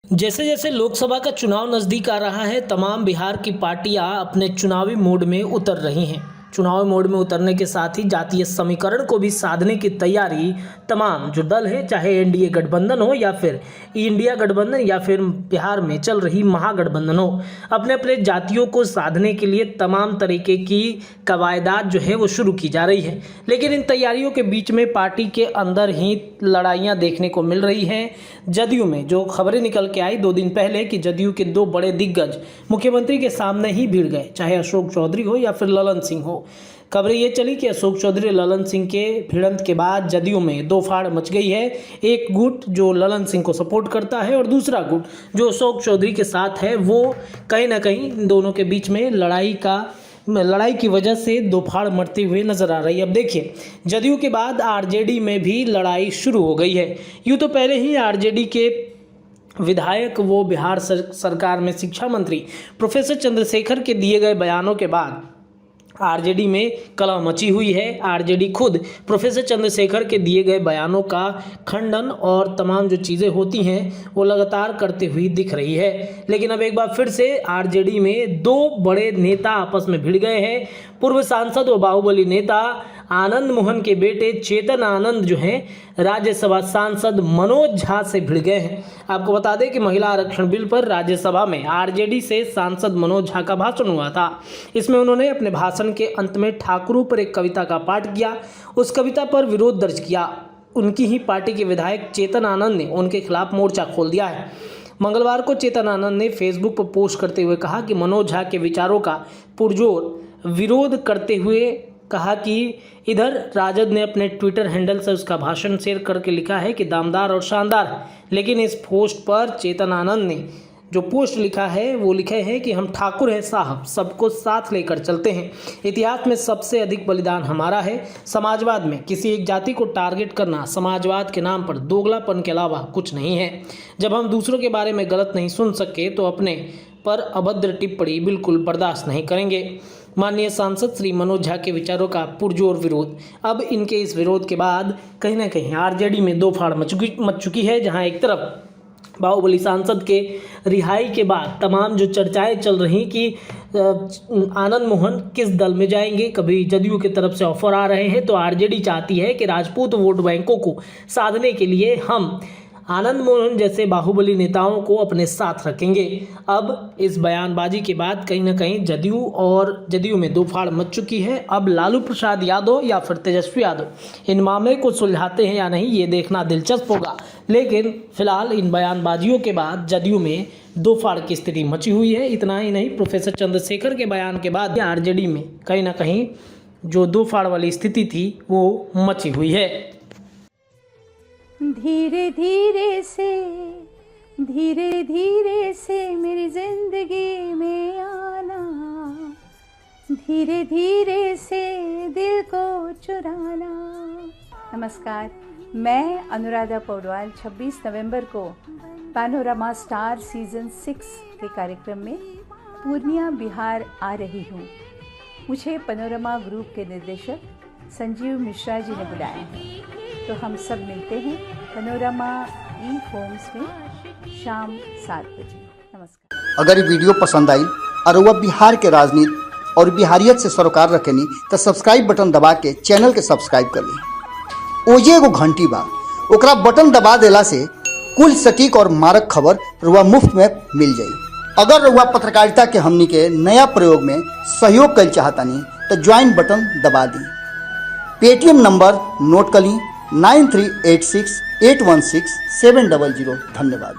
जैसे जैसे लोकसभा का चुनाव नज़दीक आ रहा है, तमाम बिहार की पार्टियां अपने चुनावी मोड में उतर रही हैं। चुनावी मोड में उतरने के साथ ही जातीय समीकरण को भी साधने की तैयारी तमाम जो दल है, चाहे एनडीए गठबंधन हो या फिर इंडिया गठबंधन या फिर बिहार में चल रही महागठबंधन हो, अपने अपने जातियों को साधने के लिए तमाम तरीके की कवायदात जो है वो शुरू की जा रही है। लेकिन इन तैयारियों के बीच में पार्टी के अंदर ही लड़ाइयाँ देखने को मिल रही हैं। जदयू में जो खबरें निकल के आई 2 दिन पहले कि जदयू के 2 बड़े दिग्गज मुख्यमंत्री के सामने ही भिड़ गए, चाहे अशोक चौधरी हो या फिर ललन सिंह हो। खबरें ये चली कि अशोक चौधरी ललन सिंह के भिड़ंत के बाद जदयू में 2 फाड़ मच गई है। एक गुट जो ललन सिंह को सपोर्ट करता है और दूसरा गुट जो अशोक चौधरी के साथ है, वो कहीं ना कहीं इन दोनों के बीच में लड़ाई की वजह से 2 फाड़ मरती हुई नजर आ रही है। अब देखिए, जदयू के बाद आरजेडी में भी लड़ाई शुरू हो गई है। यूँ तो पहले ही आरजेडी के विधायक वो बिहार सरकार में शिक्षा मंत्री प्रोफेसर चंद्रशेखर के दिए गए बयानों के बाद आरजेडी में कलह मची हुई है। आरजेडी खुद प्रोफेसर चंद्रशेखर के दिए गए बयानों का खंडन और तमाम जो चीज़ें होती हैं वो लगातार करते हुई दिख रही है। लेकिन अब एक बार फिर से आरजेडी में 2 बड़े नेता आपस में भिड़ गए हैं। पूर्व सांसद व बाहुबली नेता आनंद मोहन के बेटे चेतन आनंद जो हैं राज्यसभा सांसद मनोज झा से भिड़ गए हैं। आपको बता दें कि महिला आरक्षण बिल पर राज्यसभा में आरजेडी से सांसद मनोज झा का भाषण हुआ था। इसमें उन्होंने अपने भाषण के अंत में ठाकुरों पर एक कविता का पाठ किया, उस कविता पर विरोध दर्ज किया। उनकी ही पार्टी के विधायक चेतन आनंद ने उनके खिलाफ मोर्चा खोल दिया है। मंगलवार को चेतन आनंद ने फेसबुक पर पोस्ट करते हुए कहा कि मनोज झा के विचारों का पुरजोर विरोध करते हुए कहा कि इधर राजद ने अपने ट्विटर हैंडल से उसका भाषण शेयर करके लिखा है कि दामदार और शानदार है। लेकिन इस पोस्ट पर चेतन आनंद ने जो पोस्ट लिखा है वो लिखे हैं कि हम ठाकुर हैं साहब, सबको साथ लेकर चलते हैं। इतिहास में सबसे अधिक बलिदान हमारा है। समाजवाद में किसी एक जाति को टारगेट करना समाजवाद के नाम पर दोगलापन के अलावा कुछ नहीं है। जब हम दूसरों के बारे में गलत नहीं सुन सके तो अपने पर अभद्र टिप्पणी बिल्कुल बर्दाश्त नहीं करेंगे। माननीय सांसद श्री मनोज झा के विचारों का पुरजोर विरोध। अब इनके इस विरोध के बाद कहीं ना कहीं आरजेडी में 2 फाड़ मच चुकी है। जहां एक तरफ बाहुबली सांसद के रिहाई के बाद तमाम जो चर्चाएं चल रही कि आनंद मोहन किस दल में जाएंगे। कभी जदयू की तरफ से ऑफर आ रहे हैं तो आरजेडी चाहती है कि राजपूत वोट बैंकों को साधने के लिए हम आनंद मोहन जैसे बाहुबली नेताओं को अपने साथ रखेंगे। अब इस बयानबाजी के बाद कहीं ना कहीं जदयू में 2 फाड़ मच चुकी है। अब लालू प्रसाद यादव या फिर तेजस्वी यादव इन मामले को सुलझाते हैं या नहीं, ये देखना दिलचस्प होगा। लेकिन फिलहाल इन बयानबाजियों के बाद जदयू में 2 फाड़ की स्थिति मची हुई है। इतना ही नहीं, प्रोफेसर चंद्रशेखर के बयान के बाद आरजेडी में कहीं ना कहीं जो 2 फाड़ वाली स्थिति थी वो मची हुई है। धीरे धीरे से मेरी जिंदगी में आना, धीरे धीरे से दिल को चुराना। नमस्कार, मैं अनुराधा पौडवाल 26 नवंबर को पैनोरमा स्टार सीजन 6 के कार्यक्रम में पूर्णिया बिहार आ रही हूँ। मुझे पैनोरमा ग्रुप के निर्देशक संजीव मिश्रा जी ने बुलाया है, तो हम सब मिलते हैं पैनोरमा ई होम्स में शाम 7 बजे। नमस्कार। अगर ये वीडियो पसंद आई और वह बिहार के राजनीति और बिहारियत से सरोकार रखेनी तो सब्सक्राइब बटन दबा के चैनल के सब्सक्राइब कर ली। ओजे एगो घंटी बा, ओकरा बटन दबा देला से कुल सटीक और मारक खबर रुआ मुफ्त में मिल जाई। अगर रुआ पत्रकारिता के हमनी के नया प्रयोग में सहयोग कर चाहतानी तो ज्वाइन बटन दबा दी। पेटीएम नंबर नोट कर ली 9386816700। धन्यवाद।